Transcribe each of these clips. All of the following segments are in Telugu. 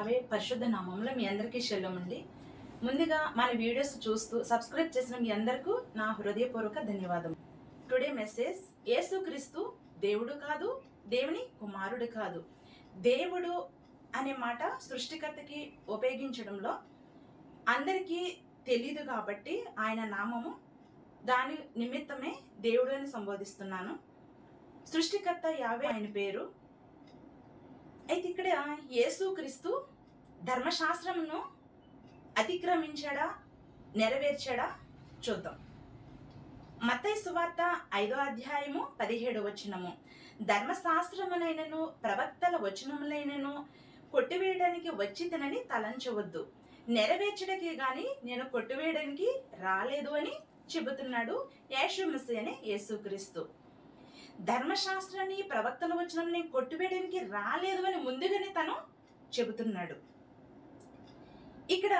యావే పరిశుద్ధ నామంలో మీ అందరికీ షెల్లం అండి. ముందుగా మన వీడియోస్ చూస్తూ సబ్స్క్రైబ్ చేసిన మీ అందరికీ నా హృదయపూర్వక ధన్యవాదం. టుడే మెసేజ్, యేసుక్రీస్తు దేవుడు కాదు, దేవుని కుమారుడు కాదు. దేవుడు అనే మాట సృష్టికర్తకి ఉపయోగించడంలో అందరికీ తెలియదు కాబట్టి ఆయన నామము దాని నిమిత్తమే దేవుడు అని సంబోధిస్తున్నాను. సృష్టికర్త యావే ఆయన పేరు. అయితే ఇక్కడ యేసుక్రీస్తు ధర్మశాస్త్రమును అతిక్రమించాడా, నెరవేర్చాడా చూద్దాం. మత్తయి సువార్త 5వ అధ్యాయము 17వ వచనము, ధర్మశాస్త్రములైనను ప్రవక్తల వచనములైనను కొట్టివేయడానికి వచ్చితనని తలంచవద్దు, నెరవేర్చడానికి గాని నేను కొట్టివేయడానికి రాలేదు అని చెబుతున్నాడు యేషుమసీ అనే యేసుక్రీస్తు. ధర్మశాస్త్రాన్ని ప్రవక్తల వచనాన్ని కొట్టివేయడానికి రాలేదు అని ముందుగానే తను చెబుతున్నాడు. ఇక్కడ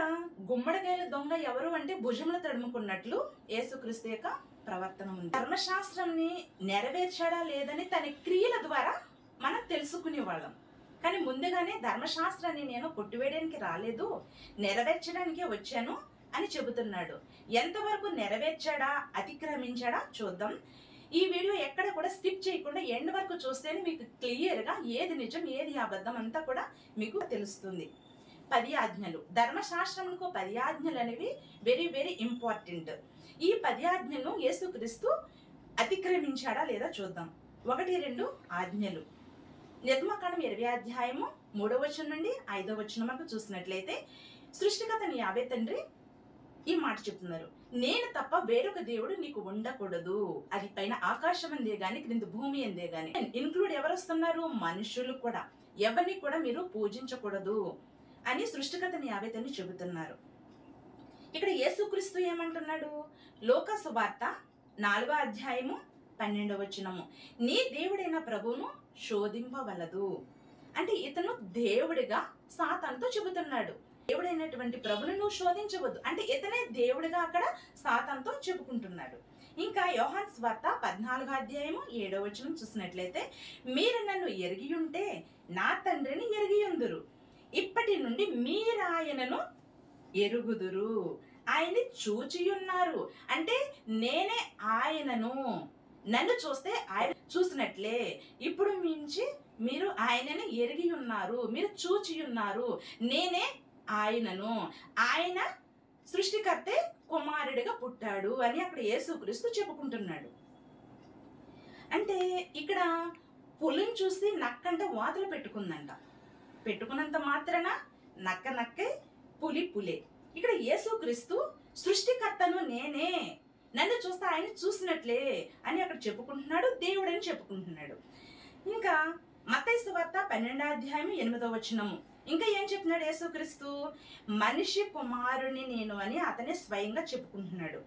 గుమ్మడికాయల దొంగ ఎవరు అంటే భుజములు తడుముకున్నట్లు యేసుక్రీస్తు యొక్క ప్రవర్తన ఉంది. ధర్మశాస్త్రాన్ని నెరవేర్చాడా లేదని తన క్రియల ద్వారా మనం తెలుసుకునే వాళ్ళం. కానీ ముందుగానే ధర్మశాస్త్రాన్ని నేను కొట్టివేయడానికి రాలేదు, నెరవేర్చడానికే వచ్చాను అని చెబుతున్నాడు. ఎంతవరకు నెరవేర్చాడా, అతిక్రమించాడా చూద్దాం. ఈ వీడియో ఎక్కడ కూడా స్కిప్ చేయకుండా ఎండ్ వరకు చూస్తేనే మీకు క్లియర్గా ఏది నిజం ఏది అబద్ధం అంతా కూడా మీకు తెలుస్తుంది. 10 ఆజ్ఞలు, ధర్మశాస్త్రములకు 10 ఆజ్ఞలు అనేవి వెరీ వెరీ ఇంపార్టెంట్. ఈ 10 ఆజ్ఞలను యేసుక్రీస్తు అతిక్రమించాడా లేదా చూద్దాం. 1, 2 ఆజ్ఞలు. నిర్గమకాండం 20వ అధ్యాయము 3వ వచనం నుండి 5వ వచనం వరకు చూసినట్లయితే సృష్టికర్తని యావే తండ్రి ఈ మాట చెప్తున్నారు, నేను తప్ప వేరొక దేవుడు నీకు ఉండకూడదు. అది పైన ఆకాశం అందే గాని క్రింద భూమి అందే గాని. ఇన్క్లూడ్ ఎవరు వస్తున్నారు? మనుషులు కూడా. ఎవరిని కూడా మీరు పూజించకూడదు అని సృష్టికర్తని యావే తండ్రి చెబుతున్నారు. ఇక్కడ యేసుక్రీస్తు ఏమంటున్నాడు? లోక సువార్త 4వ అధ్యాయము 12వ వచనము, నీ దేవుడైన ప్రభువును శోధింపవలదు. అంటే ఇతను దేవుడిగా సాతానుతో చెబుతున్నాడు. దేవుడైనటువంటి ప్రభును నువ్వు శోధించవద్దు అంటే ఇతనే దేవుడిగా అక్కడ సాతానుతో చెప్పుకుంటున్నాడు. ఇంకా యోహాను సువార్త 14వ అధ్యాయము 7వ వచనం చూసినట్లయితే, మీరు నన్ను ఎరిగి ఉంటే నా తండ్రిని ఎరిగి ఉందురు, ఇప్పటి నుండి మీరాయనను ఎరుగుదురు, ఆయన్ని చూచియున్నారు. అంటే నేనే ఆయనను, నన్ను చూస్తే ఆయన చూసినట్లే. ఇప్పుడు మించి మీరు ఆయనను ఎరిగి ఉన్నారు, మీరు చూచియున్నారు, నేనే ఆయనను. ఆయన సృష్టికర్తే కుమారుడిగా పుట్టాడు అని అక్కడ యేసుక్రీస్తు చెప్పుకుంటున్నాడు. అంటే ఇక్కడ పులిని చూసి నక్కంట వాతలు పెట్టుకుందంట. పెట్టుకున్నంత మాత్రాన నక్క నక్కే, పులి పులే. ఇక్కడ యేసుక్రీస్తు సృష్టికర్తను నేనే, నన్ను చూస్తే ఆయన చూసినట్లే అని అక్కడ చెప్పుకుంటున్నాడు, దేవుడని చెప్పుకుంటున్నాడు. ఇంకా మత్తయి సువార్త 12వ అధ్యాయం 8వ వచనము, ఇంకా ఏం చెప్తున్నాడు యేసుక్రీస్తు? మనిషి కుమారుని నేను అని అతనే స్వయంగా చెప్పుకుంటున్నాడు.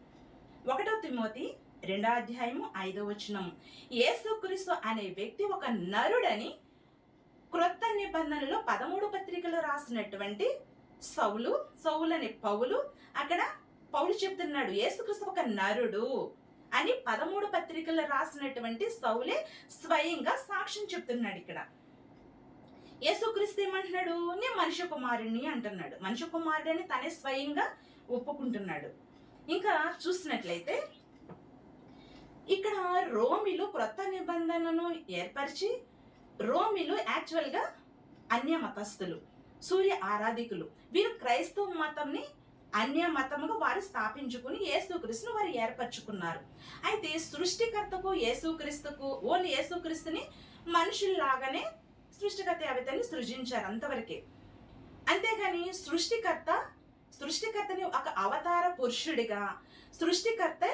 1 తిమోతి 2వ అధ్యాయము 5వ వచనము, యేసుక్రీస్తు అనే వ్యక్తి ఒక నరుడని క్రొత్త నిబంధనలో 13 పత్రికలు రాసినటువంటి సౌలు అనే పౌలు అక్కడ పౌలు చెప్తున్నాడు యేసుక్రీస్తు ఒక నరుడు అని 13 పత్రికలు రాసినటువంటి సౌలే స్వయంగా సాక్ష్యం చెప్తున్నాడు. ఇక్కడ యేసుక్రీస్తు ఏమంటున్నాడు? నేను మనిషి కుమారుని అంటున్నాడు. మనిషి కుమారుడని తనే స్వయంగా ఒప్పుకుంటున్నాడు. ఇంకా చూసినట్లయితే ఇక్కడ రోమిలు క్రొత్త నిబంధనను ఏర్పరిచి, రోమిలు యాక్చువల్గా అన్య మతస్థులు, సూర్య ఆరాధికులు. వీరు క్రైస్తవ మతంని అన్య మతముగా వారు స్థాపించుకుని యేసుక్రీస్తును వారు ఏర్పరచుకున్నారు. అయితే సృష్టికర్తకు యేసుక్రీస్తుకు ఓన్లీ యేసుక్రీస్తుని మనుషుల్లాగానే సృష్టికర్త యావత్తని సృజించారు, అంతవరకే. అంతేగాని సృష్టికర్తని ఒక అవతార పురుషుడిగా, సృష్టికర్త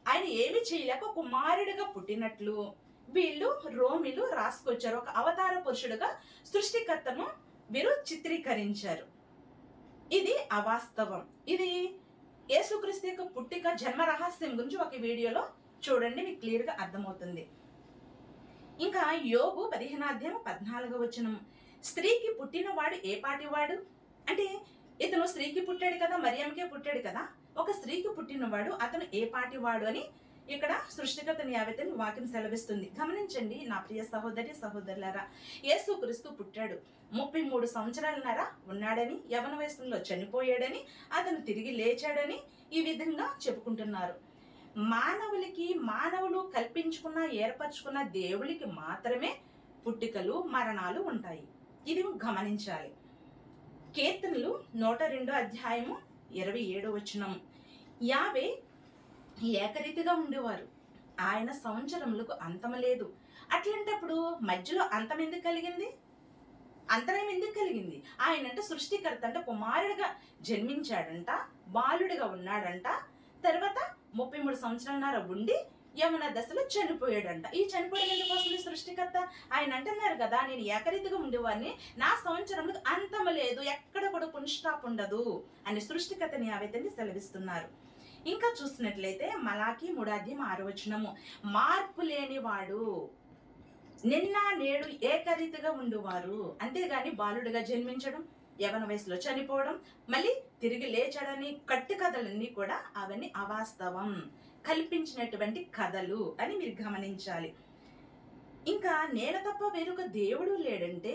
ఆయన ఏమి చేయలేక కుమారుడిగా పుట్టినట్లు వీళ్ళు రోమిలు రాసుకొచ్చారు. ఒక అవతార పురుషుడిగా సృష్టికర్తను వీరు చిత్రీకరించారు. ఇది అవాస్తవం. ఇది యేసుక్రీస్తు యొక్క పుట్టిక జన్మ రహస్యం గురించి ఒక వీడియోలో చూడండి, మీకు క్లియర్గా అర్థమవుతుంది. ఇంకా యోబు 15వ అధ్యాయం 14వ వచనం, స్త్రీకి పుట్టినవాడు ఏ పాటివాడు? అంటే ఇతను స్త్రీకి పుట్టాడు కదా, మరియంకే పుట్టాడు కదా. ఒక స్త్రీకి పుట్టినవాడు అతను ఏ పాటివాడు అని ఇక్కడ సృష్టికర్తని యావెతని వాక్యం సెలవిస్తుంది. గమనించండి నా ప్రియ సహోదరి సహోదరులారా, యేసుక్రీస్తు పుట్టాడు, 33 సంవత్సరాలన్నర ఉన్నాడని, యవన వయసులో చనిపోయాడని, అతను తిరిగి లేచాడని ఈ విధంగా చెప్పుకుంటున్నారు. మానవులు కల్పించుకున్న ఏర్పరచుకున్న దేవుడికి మాత్రమే పుట్టికలు మరణాలు ఉంటాయి. ఇది గమనించాలి. కీర్తనలు 102 అధ్యాయము 27 వచనం, యావే ఏకరీతిగా ఉండేవారు, ఆయన సంవత్సరములకు అంతం లేదు. అట్లాంటప్పుడు మధ్యలో అంతం ఎందుకు కలిగింది? అంతరాయం ఎందుకు కలిగింది? ఆయన అంటే సృష్టికర్త అంటే కుమారుడిగా జన్మించాడంట, బాలుడిగా ఉన్నాడంట, తర్వాత 33 సంవత్సరాలన్నర ఉండి యవన దశలో చనిపోయాడంట. ఈ చనిపోవడం ఎందుకు వస్తుంది? సృష్టికర్త ఆయన అంటున్నారు కదా, నేను ఏకరీతిగా ఉండేవాడిని, నా సంవత్సరములకు అంతం లేదు, ఎక్కడ కూడా పునఃస్టాప్ ఉండదు అని సృష్టికర్తని యావెతని సెలవిస్తున్నారు. ఇంకా చూసినట్లయితే మలాకి 3:6 వచనము, మార్పు లేనివాడు, నిన్న నేడు ఏకరీతిగా ఉండువారు. అంతేగాని బాలుడిగా జన్మించడం, యవన వయసులో చనిపోవడం, మళ్ళీ తిరిగి లేచాడని కట్టు కథలన్నీ కూడా అవన్నీ అవాస్తవం, కల్పించినటువంటి కథలు అని మీరు గమనించాలి. ఇంకా నేను తప్ప వేరొక దేవుడు లేడంటే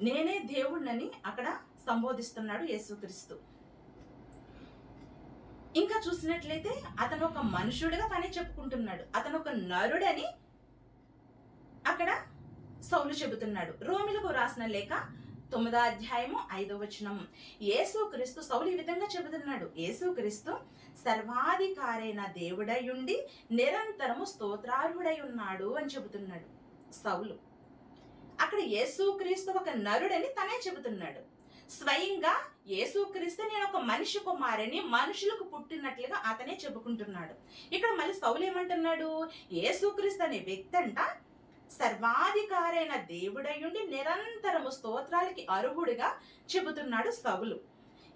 నేనే దేవుణ్ణని అక్కడ సంబోధిస్తున్నాడు యేసుక్రీస్తు. ఇంకా చూసినట్లయితే అతను ఒక మనుషుడిగా తానే చెప్పుకుంటున్నాడు, అతను ఒక నరుడని అక్కడ సౌలు చెబుతున్నాడు. రోమిలకు రాసిన లేఖ 9వ అధ్యాయము 5వ వచనం, యేసుక్రీస్తు సౌలు ఈ విధంగా చెబుతున్నాడు, యేసుక్రీస్తు సర్వాధికారైన దేవుడై ఉండి నిరంతరము స్తోత్రార్హుడై ఉన్నాడు అని చెబుతున్నాడు సౌలు. అక్కడ యేసుక్రీస్తు ఒక నరుడని తనే చెబుతున్నాడు. స్వయంగా యేసుక్రీస్తు నేను ఒక మనిషి కుమారుని, మనుషులకు పుట్టినట్లుగా అతనే చెప్పుకుంటున్నాడు. ఇక్కడ మళ్ళీ సౌలు ఏమంటున్నాడు? యేసుక్రీస్తు అనే వ్యక్తి అంట సర్వాధికారైన దేవుడయుండి నిరంతరము స్తోత్రాలకి అర్హుడిగా చెబుతున్నాడు సౌలు.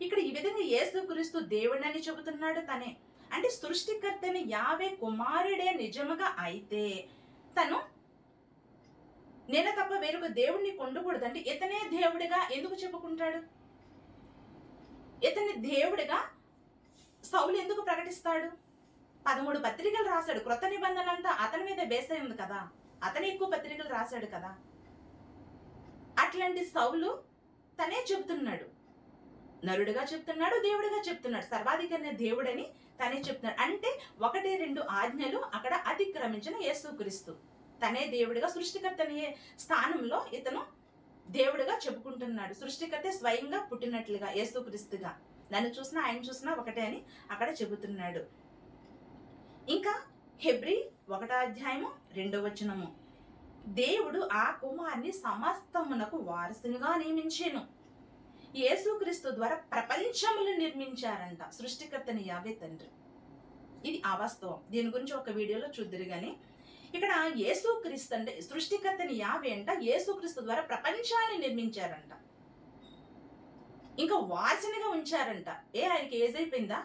ఇక్కడ ఈ విధంగా యేసుక్రీస్తు దేవుడని చెబుతున్నాడు తనే. అంటే సృష్టికర్తని యావే కుమారుడే నిజముగా అయితే తను నేను తప్ప వేరొక దేవుడిని కొండకూడదంటే ఇతనే దేవుడిగా ఎందుకు చెప్పుకుంటాడు? ఇతని దేవుడిగా సౌలు ఎందుకు ప్రకటిస్తాడు? 13 పత్రికలు రాశాడు. క్రొత్త నిబంధన అంతా అతని మీద బేస్ అయి ఉంది కదా, అతనే ఎక్కువ పత్రికలు రాశాడు కదా. అట్లాంటి సౌలు తనే చెప్తున్నాడు, నరుడుగా చెప్తున్నాడు, దేవుడిగా చెప్తున్నాడు, సర్వాధికారి దేవుడని తనే చెప్తున్నాడు. అంటే 1-2 ఆజ్ఞలు అక్కడ అతిక్రమించిన యేసుక్రీస్తు తనే దేవుడిగా, సృష్టికర్తని స్థానంలో ఇతను దేవుడిగా చెప్పుకుంటున్నాడు. సృష్టికర్త స్వయంగా పుట్టినట్లుగా యేసుక్రీస్తుగా, నన్ను చూసినా ఆయన చూసినా ఒకటే అని అక్కడ చెబుతున్నాడు. ఇంకా హెబ్రీ 1వ అధ్యాయము 2వ వచనము, దేవుడు ఆ కుమార్ని సమస్తమునకు వారసునిగా నియమించెను. యేసుక్రీస్తు ద్వారా ప్రపంచములు నిర్మించారంట సృష్టికర్తని యావే తండ్రి. ఇది అవాస్తవం, దీని గురించి ఒక వీడియోలో చూద్దురు గాని ఇక్కడ యేసుక్రీస్తు అంటే సృష్టికర్తని యావే అంట యేసుక్రీస్తు ద్వారా ప్రపంచాన్ని నిర్మించారంట, ఇంకా వారసునిగా ఉంచారంట. ఆయనకి ఏజ్ అయిపోయిందా?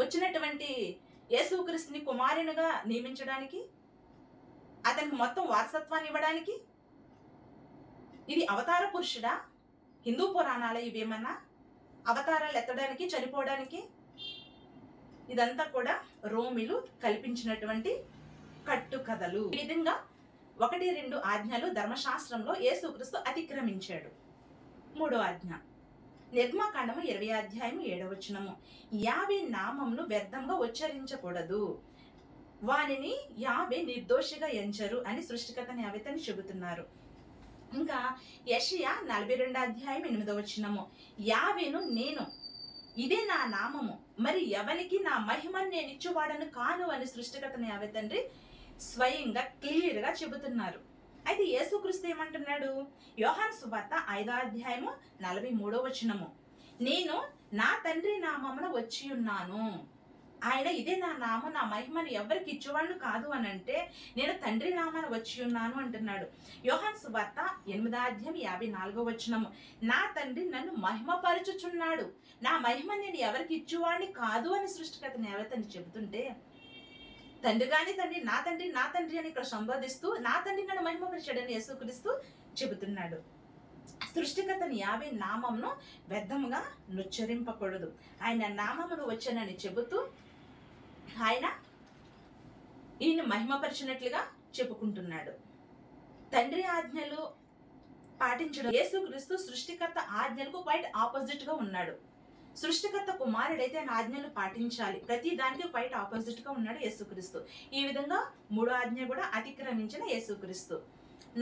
వచ్చినటువంటి యేసుక్రీస్తుని కుమారునిగా నియమించడానికి, అతనికి మొత్తం వారసత్వాన్ని ఇవ్వడానికి? ఇది అవతార పురుషుడా? హిందూ పురాణాల ఇవేమన్నా అవతారాలు ఎత్తడానికి, చనిపోవడానికి? ఇదంతా కూడా రోమిలు కల్పించినటువంటి కట్టు కథలు. ఈ విధంగా 1-2 ఆజ్ఞలు ధర్మశాస్త్రంలో యేసుక్రీస్తు అతిక్రమించాడు. 3వ ఆజ్ఞ నిర్గమకాండము 20వ అధ్యాయము 7వ వచనము, యావే నామమును వ్యర్థంగా ఉచ్చరించకూడదు, వానిని యావే నిర్దోషిగా ఎంచరు అని సృష్టికర్తని యావేతని చెబుతున్నారు. ఇంకా యెషయా 42వ అధ్యాయం 8వ వచనము, యావేను నేను, ఇదే నా నామము, మరి ఎవనికి నా మహిమను నేను ఇచ్చువాడను కాను అని సృష్టికర్తని యావే తండ్రి స్వయంగా క్లియర్ గా చెబుతున్నారు. అయితే యేసుక్రీస్తు ఏమంటున్నాడు? యోహాను సువార్త 5వ అధ్యాయము 43వ వచనము, నేను నా తండ్రి నామమున వచ్చి ఉన్నాను, ఆయన ఇదే నా నామం, నా మహిమను ఎవరికి ఇచ్చేవాడు కాదు అని అంటే నేను తండ్రి నామాన వచ్చి ఉన్నాను అంటున్నాడు. యోహాను సువార్త 8వ అధ్యాయం 54వ వచనము, నా తండ్రి నన్ను మహిమపరచుచున్నాడు, నా మహిమ నేను ఎవరికి ఇచ్చేవాడిని కాదు అని సృష్టికర్తని యావతని చెబుతుంటే, తండ్రి కాని తండ్రి, నా తండ్రి నా తండ్రి అని ఇక్కడ సంబోధిస్తూ నా తండ్రి నన్ను మహిమపరిచాడని యేసుక్రీస్తు చెబుతున్నాడు. సృష్టికర్తని యావే నామమును వ్యర్థముగా నుచ్చరింపకూడదు, ఆయన నామమును వచ్చానని చెబుతూ ఆయన ఈయన మహిమపరిచినట్లుగా చెప్పుకుంటున్నాడు. తండ్రి ఆజ్ఞలు పాటించడం, యేసుక్రీస్తు సృష్టికర్త ఆజ్ఞలకు క్వైట్ ఆపోజిట్ గా ఉన్నాడు. సృష్టికర్త కుమారుడైతే ఆయన ఆజ్ఞలు పాటించాలి, ప్రతి దానికి క్వైట్ ఆపోజిట్ గా ఉన్నాడు యేసుక్రీస్తు. ఈ విధంగా 3వ ఆజ్ఞ కూడా అతిక్రమించిన యేసుక్రీస్తు.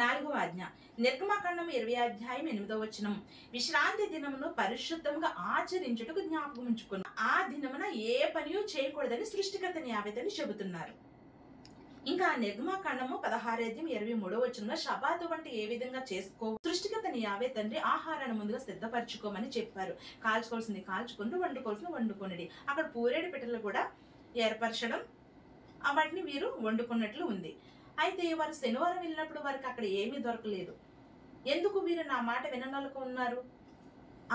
4వ ఆజ్ఞ నిర్గమకాండము 20వ అధ్యాయం 8వ వచనం, విశ్రాంతి దినమును పరిశుద్ధంగా ఆచరించుటకు జ్ఞాపకం ఉంచుకున్నాను. ఆ దినమున ఏ పనియూ చేయకూడదని సృష్టికర్త యావేతని చెబుతున్నారు. ఇంకా నిర్గమకాండము 16వ అధ్యాయం 23వ వచనంలో షబాతు వంటి ఏ విధంగా చేసుకో, సృష్టికర్త యావే తండ్రి ఆహారాన్ని ముందుగా సిద్ధపరచుకోమని చెప్పారు. కాల్చుకోవాల్సింది కాల్చుకుంటూ, వండుకోవాల్సింది వండుకొనిడి. అక్కడ పూరేడు పిట్టలు కూడా ఏర్పరచడం, వాటిని వీరు వండుకున్నట్లు ఉంది. అయితే వారు శనివారం వెళ్ళినప్పుడు వారికి అక్కడ ఏమీ దొరకలేదు. ఎందుకు వీరు నా మాట విననలకు ఉన్నారు?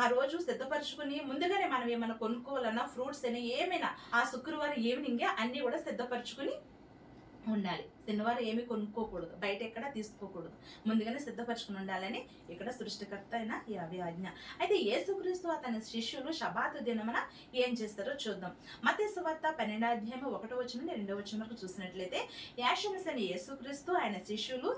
ఆ రోజు సిద్ధపరచుకుని ముందుగానే మనం ఏమైనా కొనుక్కోవాలన్నా, ఫ్రూట్స్ అయినా ఏమైనా ఆ శుక్రవారం ఈవినింగే అన్ని కూడా సిద్ధపరచుకుని ఉండాలి. శనివారం ఏమి కొనుక్కోకూడదు, బయట ఎక్కడ తీసుకోకూడదు, ముందుగానే సిద్ధపరచుకుని ఉండాలని ఇక్కడ సృష్టికర్త అయిన యావే ఆజ్ఞ. అయితే యేసుక్రీస్తు అతని శిష్యులు షబాతు దినమున ఏం చేస్తారో చూద్దాం. మత్తయి సువార్త 12వ అధ్యాయం 1వ వచనం నుండి 2వ వచనం వరకు చూసినట్లయితే, యాషమసని యేసుక్రీస్తు ఆయన శిష్యులు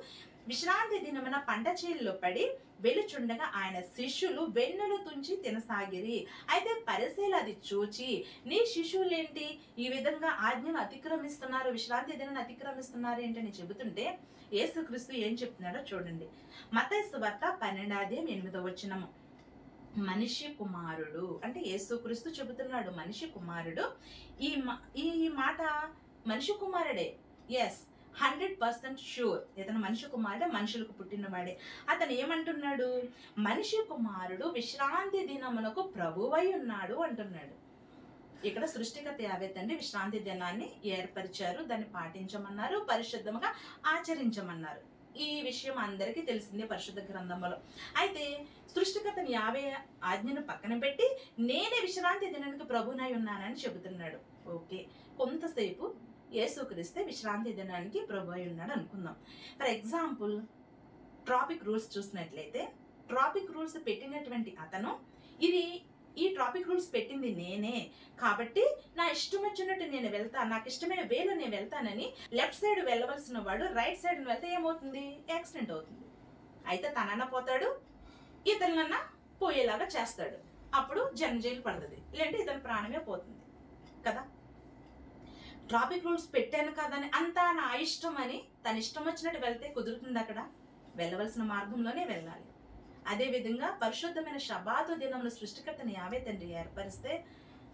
విశ్రాంతి దినమున పంట చేల్లో పడి వెలుచుండగా ఆయన శిష్యులు వెన్నులు తుంచి తినసాగిరి. అయితే పరిసయ్యులు అది చూచి, నీ శిష్యులేంటి ఈ విధంగా ఆజ్ఞను అతిక్రమిస్తున్నారు, విశ్రాంతి దినాన్ని అతిక్రమిస్తున్నారు ఏంటని చెబుతుంటే యేసుక్రీస్తు ఏం చెప్తున్నాడో చూడండి. మత్తయి సువార్త 12వ అధ్యాయం 8వ వచనము, మనిషి కుమారుడు అంటే యేసుక్రీస్తు చెబుతున్నాడు మనిషి కుమారుడు. ఈ మాట మనిషి కుమారుడే, ఎస్ 100% షూర్. ఇతను మనిషి కుమారుడే, మనుషులకు పుట్టినవాడే. అతను ఏమంటున్నాడు? మనిషి కుమారుడు విశ్రాంతి దినమునకు ప్రభువై ఉన్నాడు అంటున్నాడు. ఇక్కడ సృష్టికర్త యావే తండ్రి విశ్రాంతి దినాన్ని ఏర్పరిచారు, దాన్ని పాటించమన్నారు, పరిశుద్ధంగా ఆచరించమన్నారు. ఈ విషయం అందరికీ తెలిసిందే పరిశుద్ధ గ్రంథంలో. అయితే సృష్టికర్తని యావే ఆజ్ఞను పక్కన పెట్టి నేనే విశ్రాంతి దినానికి ప్రభునై ఉన్నానని చెబుతున్నాడు. ఓకే, కొంతసేపు యేసుక్రీస్తే విశ్రాంతి దినానికి ప్రభు అయి ఉన్నాడు అనుకుందాం. ఫర్ ఎగ్జాంపుల్ ట్రాఫిక్ రూల్స్ చూసినట్లయితే, ట్రాఫిక్ రూల్స్ పెట్టినటువంటి అతను ఈ ట్రాఫిక్ రూల్స్ పెట్టింది నేనే కాబట్టి నా ఇష్టం వచ్చినట్టు నేను వెళ్తాను, నాకు ఇష్టమైన వేలో నేను వెళ్తానని లెఫ్ట్ సైడ్ వెళ్ళవలసిన వాడు రైట్ సైడ్ వెళ్తే ఏమవుతుంది? యాక్సిడెంట్ అవుతుంది. అయితే తనన్న పోతాడు, ఇతరులన్నా పోయేలాగా చేస్తాడు. అప్పుడు జైలు పడుతుంది, లేదంటే ఇతని ప్రాణమే పోతుంది కదా. ట్రాఫిక్ రూల్స్ పెట్టాను కదని అంతా నా ఇష్టం అని తన ఇష్టం వచ్చినట్టు వెళ్తే కుదురుతుంది? అక్కడ వెళ్ళవలసిన మార్గంలోనే వెళ్ళాలి. అదేవిధంగా పరిశుద్ధమైన షబాతు దినమును సృష్టికర్తని యావే తండ్రి ఏర్పరిస్తే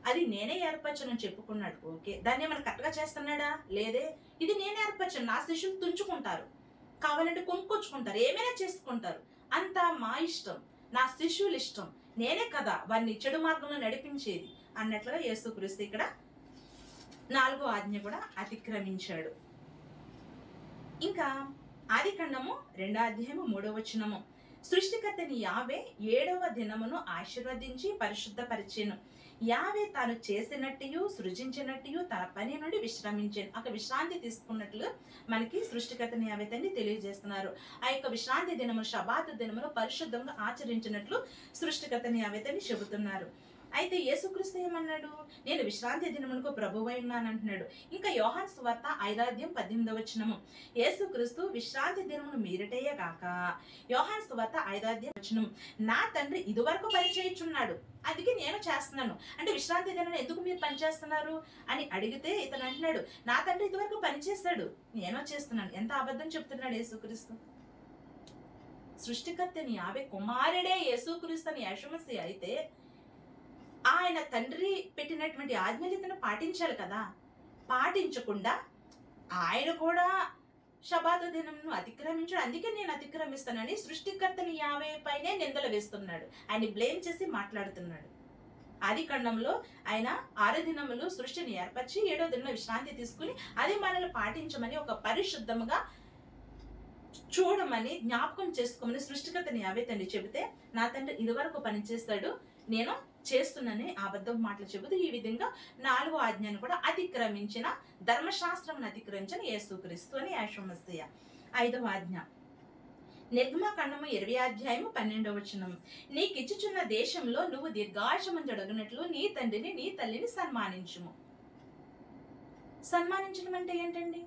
అది నేనే ఏర్పరచనని చెప్పుకున్నాడు. ఓకే, దాన్ని ఏమైనా కరెక్ట్గా చేస్తున్నాడా? లేదే. ఇది నేనే ఏర్పరచను, నా శిష్యులు తుంచుకుంటారు, కావాలంటే కొనుక్కొచ్చుకుంటారు, ఏమైనా చేసుకుంటారు, అంతా మా ఇష్టం, నా శిష్యులు ఇష్టం, నేనే కదా వారిని చెడు మార్గంలో నడిపించేది అన్నట్లుగా యేసుక్రీస్తు ఇక్కడ 4వ ఆజ్ఞ కూడా అతిక్రమించాడు. ఇంకా ఆదికాండము 2వ అధ్యాయము 3వ వచనము, సృష్టికర్తని యావే 7వ దినమును ఆశీర్వదించి పరిశుద్ధపరిచెను. యావే తాను చేసినట్టు సృజించినట్టు తన పని నుండి విశ్రమించాను. అక్కడ విశ్రాంతి తీసుకున్నట్లు మనకి సృష్టికర్తని యావే తండ్రి తెలియజేస్తున్నారు. ఆ యొక్క విశ్రాంతి దినమును షబాతు దినమును పరిశుద్ధంగా ఆచరించినట్లు సృష్టికర్తని యావే తండ్రి చెబుతున్నారు. అయితే యేసుక్రీస్తు ఏమన్నాడు? నేను విశ్రాంతి దినమునకు ప్రభువై ఉన్నాను అంటున్నాడు. ఇంకా యోహాను సువార్త 5వ అధ్యాయం 18వ వచనము, యేసుక్రీస్తు విశ్రాంతి దినమును మీరటయ్యే గాక, యోహాను సువార్త 5వ అధ్యాయం వచనం, నా తండ్రి ఇదివరకు పని చేయుచున్నాడు, అందుకే నేను చేస్తున్నాను. అంటే విశ్రాంతి దినాన్ని ఎందుకు మీరు పని చేస్తున్నారు అని అడిగితే ఇతను అంటున్నాడు, నా తండ్రి ఇదివరకు పని చేస్తాడు, నేను చేస్తున్నాను. ఎంత అబద్ధం చెప్తున్నాడు యేసుక్రీస్తు. సృష్టికర్తని యావే కుమారుడే యేసుక్రీస్తు అని యెషూమసీ అయితే ఆయన తండ్రి పెట్టినటువంటి ఆజ్ఞలు ఇతను పాటించాలి కదా. పాటించకుండా ఆయన కూడా షబాతు దినంను అతిక్రమించాడు, అందుకే నేను అతిక్రమిస్తానని సృష్టికర్తని యావే పైనే నిందలు వేస్తున్నాడు, ఆయన బ్లేమ్ చేసి మాట్లాడుతున్నాడు. ఆదికాండంలో ఆయన 6 దినములు సృష్టిని ఏర్పరిచి 7వ దినంలో విశ్రాంతి తీసుకుని అది మనల్ని పాటించమని, ఒక పరిశుద్ధముగా చూడమని, జ్ఞాపకం చేసుకోమని సృష్టికర్తని యావే తండ్రి చెబితే, నా తండ్రి ఇదివరకు పనిచేస్తాడు, నేను చేస్తున్నానని అబద్ధం మాటలు చెబుతూ ఈ విధంగా 4వ ఆజ్ఞను కూడా అతిక్రమించిన, ధర్మశాస్త్రం అతిక్రమించిన యేసుక్రీస్తు అని యెషూమసీ. 5వ ఆజ్ఞ నిర్గమకాండము 20వ అధ్యాయము 12వ వచనం, నీకిచ్చుచున్న దేశంలో నువ్వు దీర్ఘాయుష్యమంతుడగునట్లు నీ తండ్రిని నీ తల్లిని సన్మానించుము. సన్మానించడం అంటే ఏంటండి?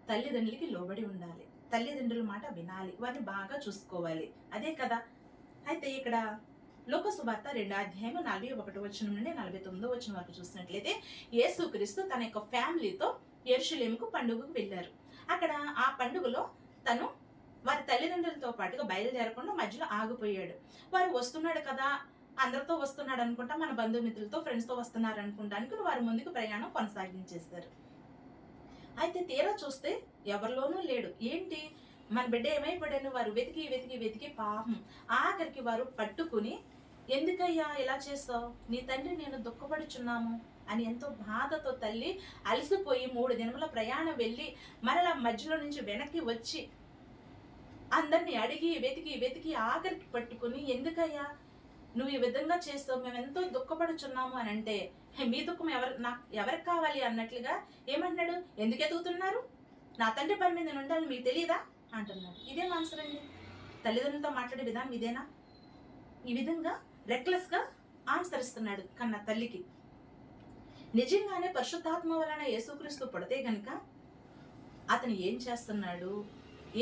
తల్లిదండ్రులకి లోబడి ఉండాలి, తల్లిదండ్రుల మాట వినాలి, వారిని బాగా చూసుకోవాలి. అదే కదా. అయితే ఇక్కడ లోక సువార్త 2 అధ్యాయం 41 నుండి 49 వరకు చూసినట్లయితే యేసుక్రీస్తు తన యొక్క ఫ్యామిలీతో యెరూషలేముకు పండుగకు వెళ్ళారు. అక్కడ ఆ పండుగలో తను వారి తల్లిదండ్రులతో పాటుగా బయలుదేరకుండా మధ్యలో ఆగిపోయాడు. వారు వస్తున్నాడు కదా, అందరితో వస్తున్నాడు అనుకుంటా, మన బంధుమిత్రులతో ఫ్రెండ్స్తో వస్తున్నారు అనుకుంటానికి వారి ముందుకు ప్రయాణం కొనసాగించేస్తారు. అయితే తీరా చూస్తే ఎవరిలోనూ లేడు. ఏంటి మన బిడ్డ ఏమైపోయాడని వారు వెతికి వెతికి వెతికి పాపం ఆఖరికి వారు పట్టుకుని, ఎందుకయ్యా ఇలా చేస్తావు, నీ తండ్రి నేను దుఃఖపడుచున్నాము అని ఎంతో బాధతో తల్లి అలసిపోయి 3 దినముల ప్రయాణం వెళ్ళి మరలా మధ్యలో నుంచి వెనక్కి వచ్చి అందరినీ అడిగి వెతికి వెతికి ఆఖరికి పట్టుకుని, ఎందుకయ్యా నువ్వు ఈ విధంగా చేస్తావు, మేము ఎంతో దుఃఖపడుచున్నాము అని అంటే, మీ దుఃఖం ఎవరికి కావాలి అన్నట్లుగా ఏమంటున్నాడు, ఎందుకు ఎదుగుతున్నారు, నా తండ్రి పని మీద నేను ఉండాలని మీకు తెలియదా అంటున్నాడు. ఇదేం ఆన్సర్ అండి? తల్లిదండ్రులతో మాట్లాడే విధానం ఇదేనా? ఈ విధంగా రెక్లెస్గా ఆన్సర్ ఇస్తున్నాడు కన్న తల్లికి. నిజంగానే పరిశుద్ధాత్మ వలన యేసుక్రీస్తు పుడితే గనుక అతను ఏం చేస్తున్నాడు,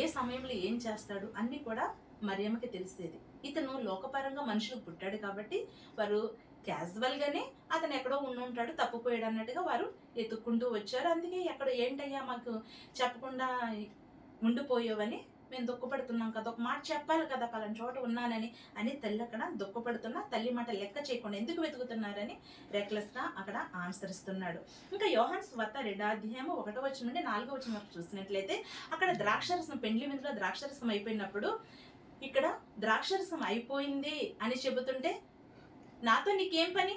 ఏ సమయంలో ఏం చేస్తాడు అన్నీ కూడా మరియమ్మకి తెలిసేది. ఇతను లోకపరంగా మనుషులకు పుట్టాడు కాబట్టి వారు క్యాజువల్గానే అతను ఎక్కడో ఉంటాడు, తప్పిపోయాడు అన్నట్టుగా వారు ఎత్తుక్కుంటూ వచ్చారు. అందుకే ఎక్కడ ఏంటయ్యా మాకు చెప్పకుండా ఉండిపోయావని మేము దుఃఖపడుతున్నాం కదా, ఒక మాట చెప్పాలి కదా, పలానా చోట ఉన్నానని అని తల్లి అక్కడ దుఃఖపడుతున్నా తల్లి మాట లెక్క చేయకుండా ఎందుకు వెతుకుతున్నారని రెక్లెస్గా అక్కడ ఆన్సర్ ఇస్తున్నాడు. ఇంకా యోహాను సువార్త 2 అధ్యాయం 1 నుండి 4 వరకు చూసినట్లయితే అక్కడ ద్రాక్షరసం, పెండ్లి విందులో ద్రాక్షరసం అయిపోయినప్పుడు ఇక్కడ ద్రాక్షరసం అయిపోయింది అని చెబుతుంటే, నాతో నీకేం పని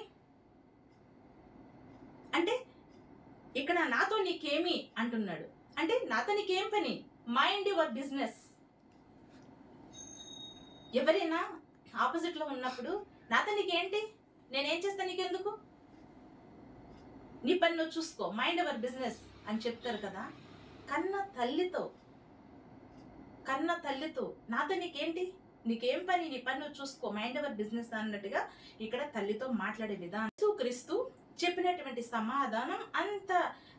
అంటే, ఇక్కడ నాతో నీకేమి అంటున్నాడు. అంటే నాతో నీకేం పని, మైండ్ యువర్ బిజినెస్. ఎవరైనా ఆపోజిట్ లో ఉన్నప్పుడు నాతో నీకేంటి, నేనేం చేస్తా నీకెందుకు, నీ పని నువ్వు చూసుకో, మైండ్ యువర్ బిజినెస్ అని చెప్తారు కదా. కన్న తల్లితో నాతో నీకేంటి, నీకేం పని, నీ పని నువ్వు చూసుకో, మైండ్ యువర్ బిజినెస్ అన్నట్టుగా ఇక్కడ తల్లితో మాట్లాడే విధానం. యేసుక్రీస్తు చెప్పినటువంటి సమాధానం, అంత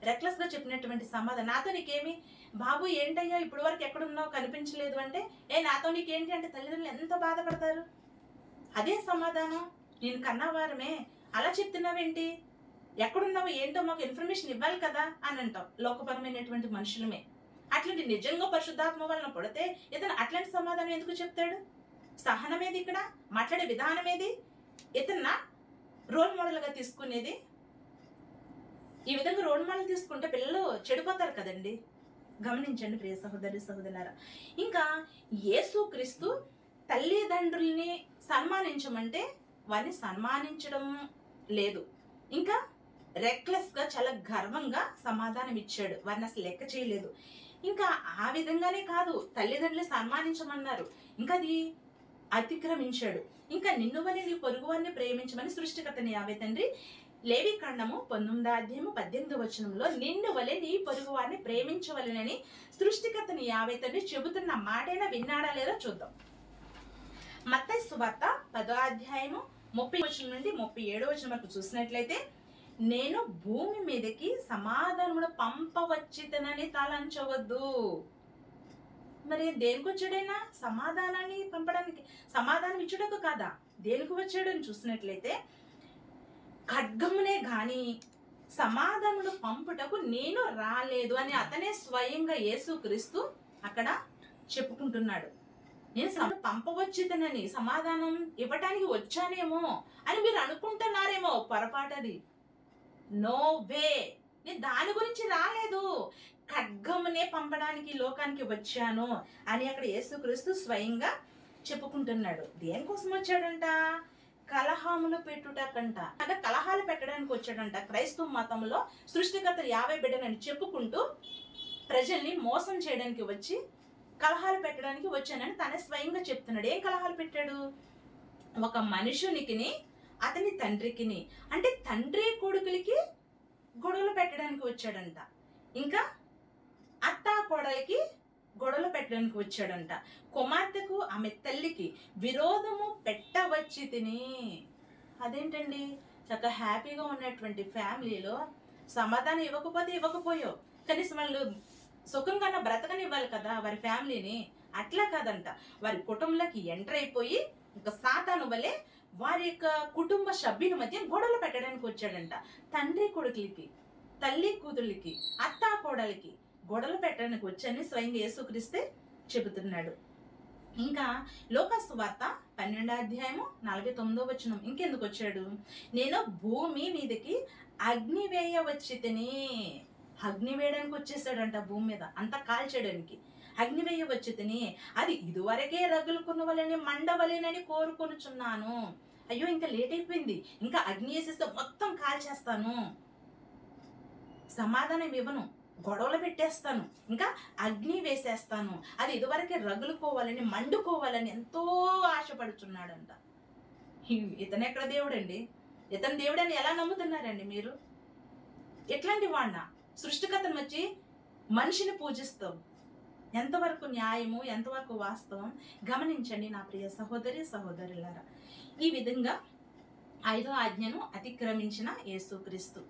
రెక్లెస్ గా చెప్పినటువంటి సమాధానం, నాతో నీకేమి బాబు, ఏంటయ్యా ఇప్పుడు వరకు ఎక్కడున్నావు కనిపించలేదు అంటే, నాతో నీకేంటి అంటే తల్లిదండ్రులు ఎంత బాధపడతారు. అదే సమాధానం, నేను కన్నవారమే, అలా చెప్తున్నావేంటి, ఎక్కడున్నావు ఏంటో మాకు ఇన్ఫర్మేషన్ ఇవ్వాలి కదా అని అంటాం లోకపరమైనటువంటి మనుషులమే. అట్లాంటి నిజంగా పరిశుద్ధాత్మ వలన పుడితే ఇతను అట్లాంటి సమాధానం ఎందుకు చెప్తాడు? సహనం ఏది, ఇక్కడ మాట్లాడే విధానం ఏది, ఇతన్న రోల్ మోడల్గా తీసుకునేది. ఈ విధంగా రోల్ మోడల్ తీసుకుంటే పిల్లలు చెడిపోతారు కదండి. గమనించండి ప్రియ సహోదరి సహోదరులారా. ఇంకా యేసుక్రీస్తు తల్లిదండ్రుల్ని సన్మానించమంటే వారిని సన్మానించడం లేదు, ఇంకా రెక్లెస్గా చాలా గర్వంగా సమాధానం ఇచ్చాడు, వారిని అసలు లెక్క చేయలేదు. ఇంకా ఆ విధంగానే కాదు, తల్లిదండ్రులు సన్మానించమన్నారు, ఇంకా అది అతిక్రమించాడు. ఇంకా నిన్ను వలె నీ పొరుగు వారిని ప్రేమించమని సృష్టికర్తని యావే తండ్రి లేవికాండము 19 అధ్యాయం 18 నిన్ను వలె నీ పొరుగు వారిని ప్రేమించవలెనని సృష్టికర్తని యావే తండ్రి చెబుతున్న మాటైనా విన్నాడా లేదో చూద్దాం. మత్తయి సువార్త 10 అధ్యాయం 30 నుండి 37 వరకు చూసినట్లయితే, నేను భూమి మీదకి సమాధానమును పంపవచ్చితనని తలంచవద్దు. మరి దేనికి వచ్చాడైనా? సమాధానాన్ని పంపడానికి, సమాధానం ఇచ్చుటకు కాదా, దేనికి వచ్చాడు అని చూసినట్లయితే, ఖడ్గమునే గాని సమాధానమును పంపుటకు నేను రాలేదు అని అతనే స్వయంగా యేసుక్రీస్తు అక్కడ చెప్పుకుంటున్నాడు. నేను పంపవచ్చితనని, సమాధానం ఇవ్వటానికి వచ్చానేమో అని మీరు అనుకుంటున్నారేమో, పొరపాటది. నో వే, నేను దాని గురించి రాలేదు, ఖడ్గమునే పంపడానికి లోకానికి వచ్చాను అని అక్కడ యేసుక్రీస్తు స్వయంగా చెప్పుకుంటున్నాడు. దేనికోసం వచ్చాడంట? కలహములు పెట్టుటకంట, అంటే కలహాలు పెట్టడానికి వచ్చాడంట. క్రైస్తవ మతంలో సృష్టికర్త యావే బిడ్డనని చెప్పుకుంటూ ప్రజల్ని మోసం చేయడానికి వచ్చి కలహాలు పెట్టడానికి వచ్చానని తనే స్వయంగా చెప్తున్నాడు. ఏం కలహాలు పెట్టాడు? ఒక మనుషునికి అతని తండ్రికిని, అంటే తండ్రి కొడుకులకి గొడవలు పెట్టడానికి వచ్చాడంట. ఇంకా అత్తా కోడలికి గొడవలు పెట్టడానికి వచ్చాడంట. కుమార్తెకు ఆమె తల్లికి విరోధము పెట్టవచ్చి తిని. అదేంటండి, చక్కగా హ్యాపీగా ఉన్నటువంటి ఫ్యామిలీలో సమాధానం ఇవ్వకపోతే ఇవ్వకపోయావు, కనీసం వాళ్ళు సుఖంగా బ్రతకనివ్వాలి కదా వారి ఫ్యామిలీని. అట్లా కాదంట, వారి కుటుంబంలోకి ఎంటర్ అయిపోయి ఇంకా సాతాను వలె వారి యొక్క కుటుంబ సభ్యుల మధ్య గొడవలు పెట్టడానికి వచ్చాడంట. తండ్రి కొడుకులకి, తల్లి కూతుళ్ళకి, అత్త కోడలికి గొడవలు పెట్టడానికి వచ్చని స్వయంగా యేసుక్రీస్తే చెబుతున్నాడు. ఇంకా లోకాసు వార్త 12వ అధ్యాయము 49వ వచనం ఇంకెందుకు వచ్చాడు? నేను భూమి మీదకి అగ్ని వేయ వచ్చి తిని. అగ్ని వేయడానికి వచ్చేసాడంట భూమి మీద, అంతా కాల్చేయడానికి. అగ్ని వేయ వచ్చి తిని, అది ఇదివరకే రగులుకున్న వలని మండవలేనని కోరుకొనుచున్నాను. అయ్యో ఇంకా లేట్ అయిపోయింది, ఇంకా అగ్ని వేసేస్తే మొత్తం కాల్చేస్తాను, సమాధానం ఇవ్వను, గొడవలు పెట్టేస్తాను, ఇంకా అగ్ని వేసేస్తాను, అది ఇదివరకే రగులుకోవాలని మండుకోవాలని ఎంతో ఆశపడుచున్నాడంట. ఇతను ఎక్కడ దేవుడండి? ఇతను దేవుడని ఎలా నమ్ముతున్నారండి మీరు? ఎట్లాంటి వాడినా సృష్టికర్తను వచ్చి మనిషిని పూజిస్తాం. ఎంతవరకు న్యాయము, ఎంతవరకు వాస్తవం గమనించండి నా ప్రియ సహోదరి సహోదరులారా. ఈ విధంగా 5వ ఆజ్ఞను అతిక్రమించిన యేసుక్రీస్తు